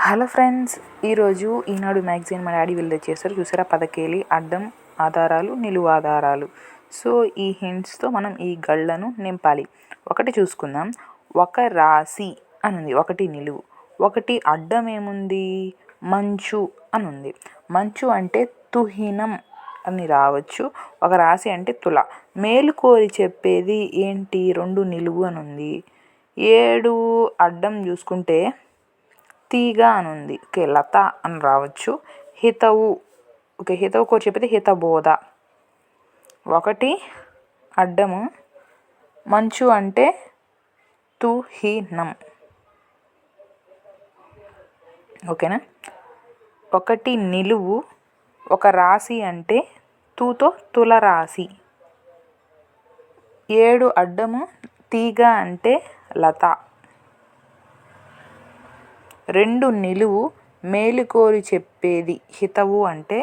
Hello friends, ఈరోజు ఈనాడు magazine మా daddy వీళ్ళు తెచ్చేస్తారు. చూసారా, పదకేలి అడ్డం ఆధారాలు, నిలువు ఆధారాలు. సో ఈ హింట్స్తో మనం ఈ గళ్ళను నింపాలి. ఒకటి చూసుకుందాం. ఒక రాశి అని ఉంది, ఒకటి నిలువు, ఒకటి అడ్డం ఏముంది, మంచు అని ఉంది. మంచు అంటే తుహినం అని రావచ్చు. ఒక రాశి అంటే తుల. మేలు కోరి చెప్పేది ఏంటి, రెండు నిలువు అని ఉంది. 7 అడ్డం చూసుకుంటే తీగ అని ఉంది. ఓకే, లత అని రావచ్చు. హితవు, ఓకే, హితవు కోరి చెప్పేది హితబోధ. ఒకటి అడ్డము, మంచు అంటే తుహినం. ఓకేనా. ఒకటి నిలువు, ఒక రాశి అంటే తూతో తులరాశి. 7 అడ్డము, తీగ అంటే లత. 2 నిలువు, మేలుకోరి చెప్పేది హితవు అంటే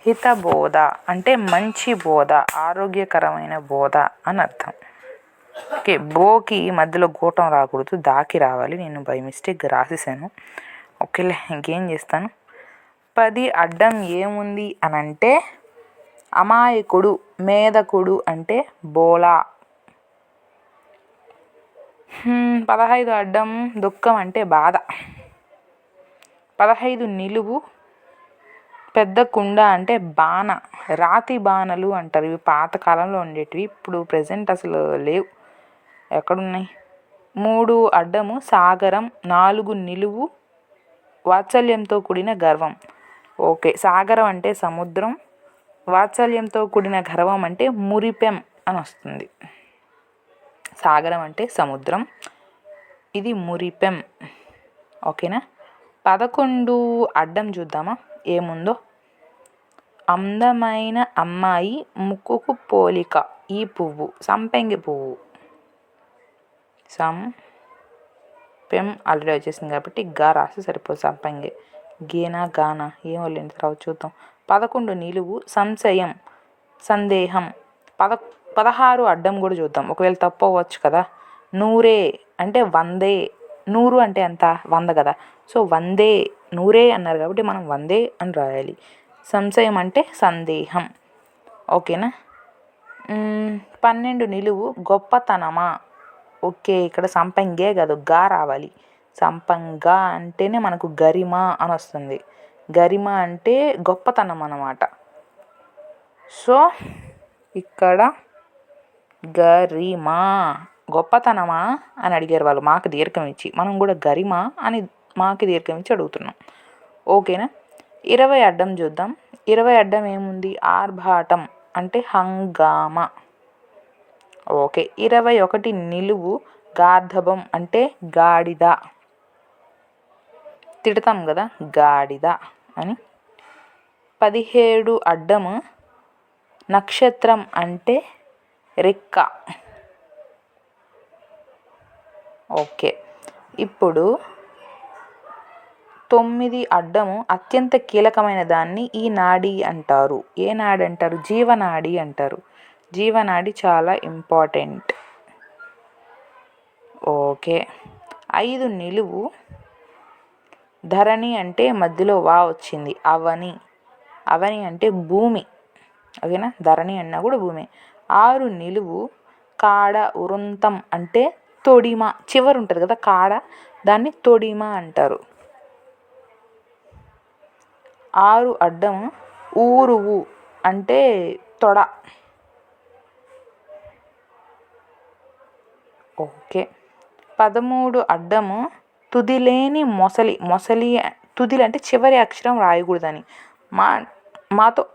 హితబోధ, అంటే మంచి బోధ, ఆరోగ్యకరమైన బోధ అని అర్థం. ఓకే, బోకి మధ్యలో గూటం రాకూడదు, దాకి రావాలి. నేను బై మిస్టేక్ రాసేసాను. ఓకేలే, ఇంకేం చేస్తాను. 10 అడ్డం ఏముంది అని అంటే అమాయకుడు, మేధకుడు అంటే బోలా. 15 అడ్డం దుఃఖం అంటే బాధ. 15 నిలువు, పెద్ద కుండ అంటే బాణ, రాతి బాణలు అంటారు. ఇవి పాతకాలంలో ఉండేటివి, ఇప్పుడు ప్రజెంట్ అసలు లేవు, ఎక్కడున్నాయి. 3 అడ్డము సాగరం, 4 నిలువు, వాత్సల్యంతో కూడిన గర్వం. ఓకే, సాగరం అంటే సముద్రం, వాత్సల్యంతో కూడిన గర్వం అంటే మురిపెం అని వస్తుంది. సాగరం అంటే సముద్రం, ఇది మురిపెం. ఓకేనా. 11 అడ్డం చూద్దామా ఏముందో. అందమైన అమ్మాయి ముక్కుకు పోలిక ఈ పువ్వు, సంపెంగి పువ్వు. పెం ఆల్రెడీ వచ్చేసింది కాబట్టి గా రాసి సరిపోదు. సంపెంగి, గేనా గానా ఏమో లేని తర్వాత చూద్దాం. 11 నిలువు, సంశయం, సందేహం. 16 అడ్డం కూడా చూద్దాం, ఒకవేళ తప్పు అవ్వచ్చు కదా. నూరే అంటే 100, 100 అంటే ఎంత, 100 కదా. సో 100, 100 అన్నారు కాబట్టి మనం 100 అని రాయాలి. సంశయం అంటే సందేహం. ఓకేనా. 12 నిలువు, గొప్పతనమా. ఓకే, ఇక్కడ సంపంగే కాదు, గా రావాలి. సంపంగా అంటేనే మనకు గరిమ అని వస్తుంది. గరిమ అంటే గొప్పతనం అన్నమాట. సో ఇక్కడ గరిమ, గొప్పతనమా అని అడిగారు వాళ్ళు, మాకు దీర్ఘం ఇచ్చి. మనం కూడా గరిమ అని మాకు దీర్ఘం ఇచ్చి అడుగుతున్నాం. ఓకేనా. 20 అడ్డం చూద్దాం. 20 అడ్డం ఏముంది, ఆర్భాటం అంటే హంగామా. ఓకే. 21 నిలువు, గార్ధబం అంటే గాడిద, తిడతాం కదా గాడిద అని. 17 అడ్డము, నక్షత్రం అంటే రెక్క. ఓకే. ఇప్పుడు 9 అడ్డము, అత్యంత కీలకమైన దాన్ని ఈ నాడి అంటారు. ఏ నాడి అంటారు, జీవనాడి అంటారు. జీవనాడి చాలా ఇంపార్టెంట్. ఓకే. 5 నిలువు, ధరణి అంటే మధ్యలో వా వచ్చింది, అవని. అవని అంటే భూమి. ఓకేనా, ధరణి అన్నా కూడా భూమి. 6 నిలువు, కాడ, వృంతం అంటే తొడిమ, చివరి ఉంటుంది కదా కాడ, దాన్ని తొడిమ అంటారు. 6 అడ్డము, ఊరువు అంటే తొడ. ఓకే. 13 అడ్డము, తుదిలేని మొసలి. మొసలి తుదిలు అంటే చివరి అక్షరం రాయకూడదని, మాతో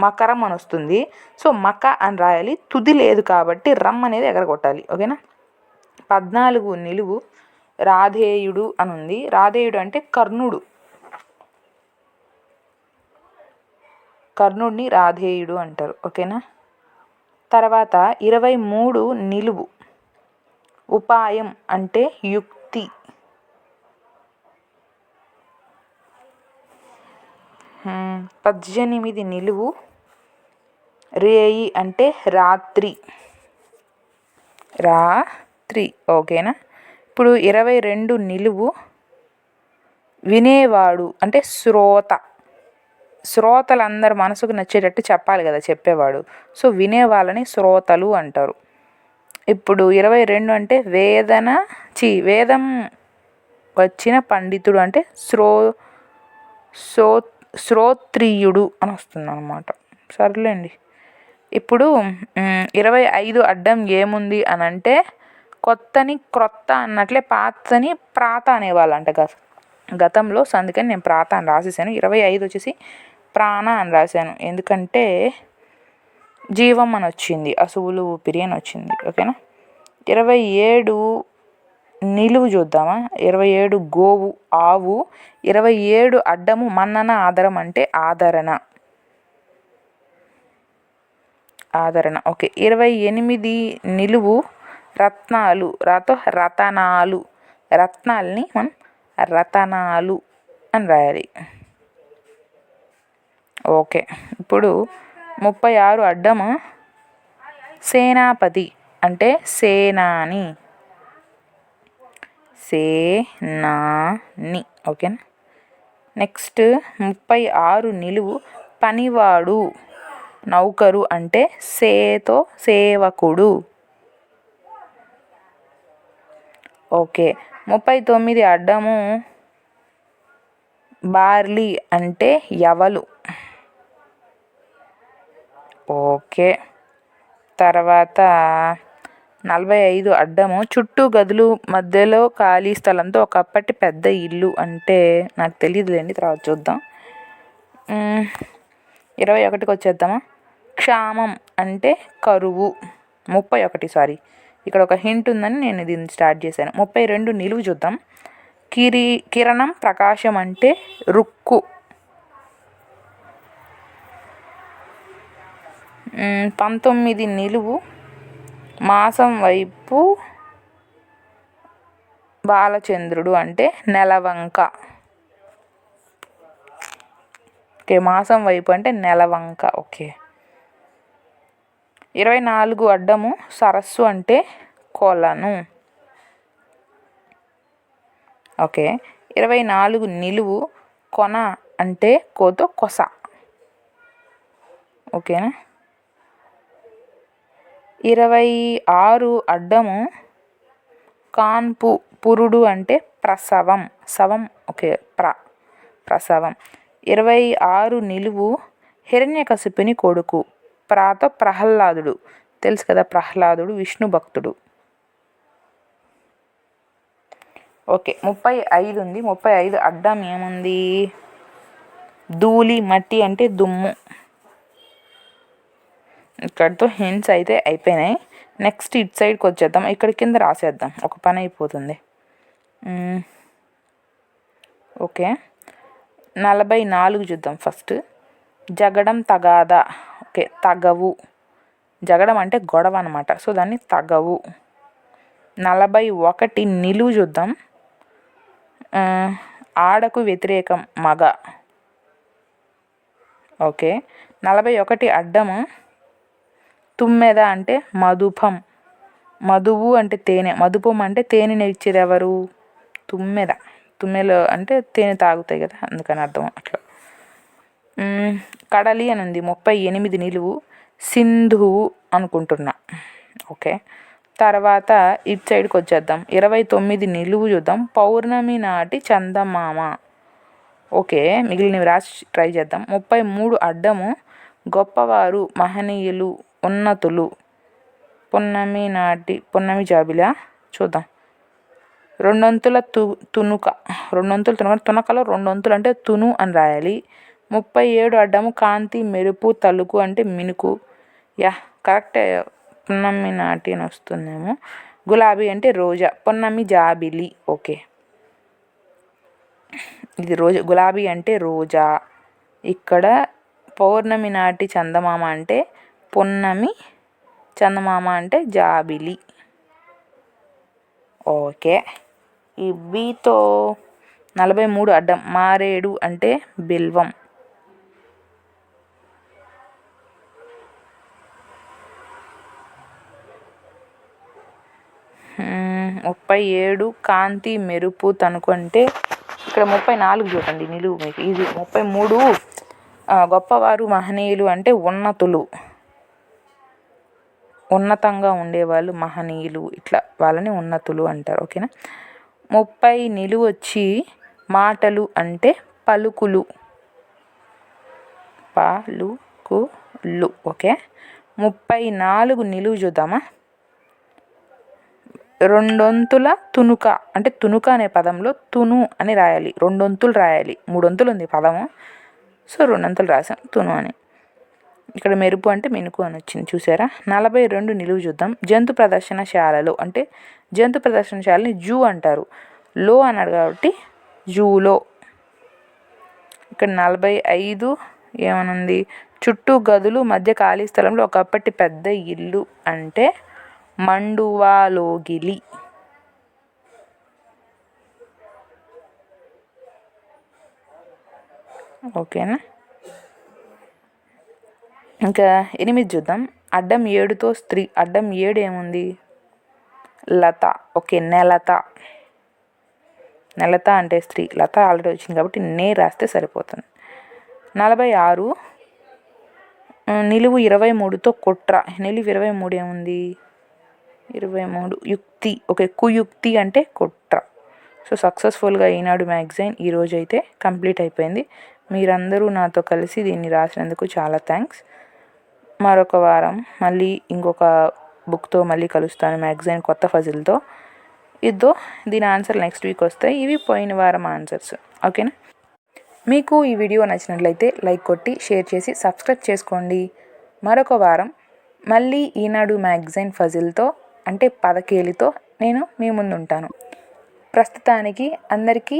మకరం అని వస్తుంది. సో మక అని రాయాలి, తుది లేదు కాబట్టి రమ్ అనేది ఎగరగొట్టాలి. ఓకేనా. 14 నిలువు, రాధేయుడు అని ఉంది. రాధేయుడు అంటే కర్ణుడు, కర్ణుడిని రాధేయుడు అంటారు. ఓకేనా. తర్వాత 23 నిలువు, ఉపాయం అంటే యుక్తి. 18 నిలువు, రేయి అంటే రాత్రి, రాత్రి. ఓకేనా. ఇప్పుడు 22 నిలువు, వినేవాడు అంటే శ్రోత. శ్రోతలందరి మనసుకు నచ్చేటట్టు చెప్పాలి కదా చెప్పేవాడు. సో వినేవాళ్ళని శ్రోతలు అంటారు. ఇప్పుడు 22 అంటే వేదం వచ్చిన పండితుడు అంటే సో శ్రోత్రియుడు అని వస్తుంది అనమాట. సర్లేండి. ఇప్పుడు 25 అడ్డం ఏముంది అని అంటే కొత్తని క్రొత్త అన్నట్లే పాతని ప్రాత అనేవాళ్ళంట గతంలో. సో అందుకని నేను ప్రాత అని రాసేసాను. 25 వచ్చేసి ప్రాణ అని రాశాను. ఎందుకంటే జీవం అని వచ్చింది, అసువులు ఊపిరి అని వచ్చింది. ఓకేనా. 27 నిలువు చూద్దామా. 27 గోవు ఆవు. 27 అడ్డము మన్నన ఆదరం అంటే ఆదరణ. ఓకే. 28 నిలువు రత్నాలు రతనాలు. రత్నాల్ని మనం రతనాలు అని రాయాలి. ఓకే. ఇప్పుడు 36 అడ్డము సేనాపతి అంటే సేనాని. ఓకేనా. నెక్స్ట్ 36 నిలువు పనివాడు నౌకరు అంటే సేవకుడు. ఓకే. 39 అడ్డము బార్లీ అంటే యవలు. ఓకే. తర్వాత 45 అడ్డము చుట్టూ గదులు మధ్యలో ఖాళీ స్థలంతో ఒకప్పటి పెద్ద ఇల్లు అంటే నాకు తెలియదులేండి, తర్వాత చూద్దాం. 21కి వచ్చేద్దామా. క్షామం అంటే కరువు. 31 ఇక్కడ ఒక హింట్ ఉందని నేను దీన్ని స్టార్ట్ చేశాను. 32 నిలువు చూద్దాం. కిరణం ప్రకాశం అంటే రుక్కు. 19 నిలువు మాసం వైపు బాలచంద్రుడు అంటే నెలవంక. ఓకే. మాసం వైపు అంటే నెలవంక. ఓకే. 24 అడ్డము సరస్సు అంటే కొలను. ఓకే. 24 నిలువు కొన అంటే కొస. ఓకేనా. 26 అడ్డము కాన్పు పురుడు అంటే ప్రసవం. ఓకే. ప్రసవం. 26 నిలువు హిరణ్యకశిపుని కొడుకు. ప్రహ్లాదుడు. తెలుసు కదా, ప్రహ్లాదుడు విష్ణు భక్తుడు. ఓకే. 35 ఉంది. 35 అడ్డం ఏముంది. ధూళి మట్టి అంటే దుమ్ము. ఇక్కడితో హింట్స్ అయితే అయిపోయినాయి. నెక్స్ట్ ఇటు సైడ్కి వచ్చేద్దాం. ఇక్కడ కింద రాసేద్దాం, ఒక పని అయిపోతుంది. ఓకే. 44 చూద్దాం ఫస్ట్. జగడం తగాదా. ఓకే. తగవు. జగడం అంటే గొడవ అనమాట. సో దాన్ని తగవు. 41 నిలువు చూద్దాం. ఆడకు వ్యతిరేకం మగ. ఓకే. 41 అడ్డము తుమ్మెద అంటే మధుపం. మధువు అంటే తేనె. మధుపం అంటే తేనెని ఇచ్చేది ఎవరు. తుమ్మెలో అంటే తేనె తాగుతాయి కదా, అందుకని అర్థం అట్లా. కడలి అని ఉంది. 38 నిలువు సింధువు అనుకుంటున్నా. ఓకే. తర్వాత ఇటు సైడ్కి వచ్చేద్దాం. 29 నిలువు చూద్దాం. పౌర్ణమి నాటి చందమామ. ఓకే. మిగిలినవి రాసి ట్రై చేద్దాం. 33 అడ్డము గొప్పవారు మహనీయులు ఉన్నతులు. పున్నమి జాబిలా చూద్దాం. 2 అంతుల తునక. తునకలో 2 అంతులు అంటే తును అని రాయాలి. 37 అడ్డము కాంతి మెరుపు తలుకు అంటే మినుకు. కరెక్టే. పున్నమి నాటి అని వస్తుందేమో. గులాబీ అంటే రోజా. పున్నమి జాబిలి. ఓకే. ఇది రోజా. గులాబీ అంటే రోజా. ఇక్కడ పౌర్ణమి నాటి చందమామ అంటే పున్నమి, చందమామ అంటే జాబిలి. ఓకే. ఈ బీతో 43 అడ్డం మారేడు అంటే బిల్వం. 37 కాంతి మెరుపు తణుకు అంటే ఇక్కడ 34 చూడండి నిలువు మీకు ఈజీ. 33 గొప్పవారు మహనీయులు అంటే ఉన్నతులు, ఉన్నతంగా ఉండేవాళ్ళు మహనీయులు, ఇట్లా వాళ్ళని ఉన్నతులు అంటారు. ఓకేనా. 30 నిలువు వచ్చి మాటలు అంటే పలుకులు, పలుకులు. ఓకే. 34 నిలువు చూద్దామా. రెండొంతుల తునుక అంటే తునుక అనే పదంలో తును అని రాయాలి, రెండొంతులు రాయాలి. 3 వంతులు ఉంది పదము, సో 2 వంతులు రాసాం తును అని. ఇక్కడ మెరుపు అంటే మినుకు అని వచ్చింది చూసారా. 42 నిలువు చూద్దాం. జంతు ప్రదర్శనశాలలో అంటే జంతు ప్రదర్శనశాలని జూ అంటారు, లో అన్నాడు కాబట్టి జూలో. ఇక్కడ 45 ఏమనుంది, చుట్టూ గదులు మధ్య ఖాళీ స్థలంలో ఒకప్పటి పెద్ద ఇల్లు అంటే మండువాలోగిలి. ఓకేనా. ఇంకా 8 చూద్దాం. అడ్డం 7తో స్త్రీ. అడ్డం 7 ఏముంది, లత. ఓకే, నెలత. నెలత అంటే స్త్రీ, లత ఆల్రెడీ వచ్చింది కాబట్టి నే రాస్తే సరిపోతుంది. 46 నిలువు 23తో కుట్ర. నిలువు 23 ఏముంది, 23 యుక్తి. ఓకే, కుయుక్తి అంటే కుట్ర. సో సక్సెస్ఫుల్గా ఈనాడు మ్యాగజైన్ ఈరోజు అయితే కంప్లీట్ అయిపోయింది. మీరందరూ నాతో కలిసి దీన్ని రాసినందుకు చాలా థ్యాంక్స్. మరొక వారం మళ్ళీ ఇంకొక బుక్తో మళ్ళీ కలుస్తాను, మ్యాగజైన్ కొత్త ఫజిల్తో. దీని ఆన్సర్ నెక్స్ట్ వీక్ వస్తాయి. ఇవి పోయిన వారం ఆన్సర్స్. ఓకేనా. మీకు ఈ వీడియో నచ్చినట్లయితే లైక్ కొట్టి షేర్ చేసి సబ్స్క్రైబ్ చేసుకోండి. మరొక వారం మళ్ళీ ఈనాడు మ్యాగజైన్ ఫజిల్తో అంటే పదకేలితో నేను మీ ముందు ఉంటాను. ప్రస్తుతానికి అందరికీ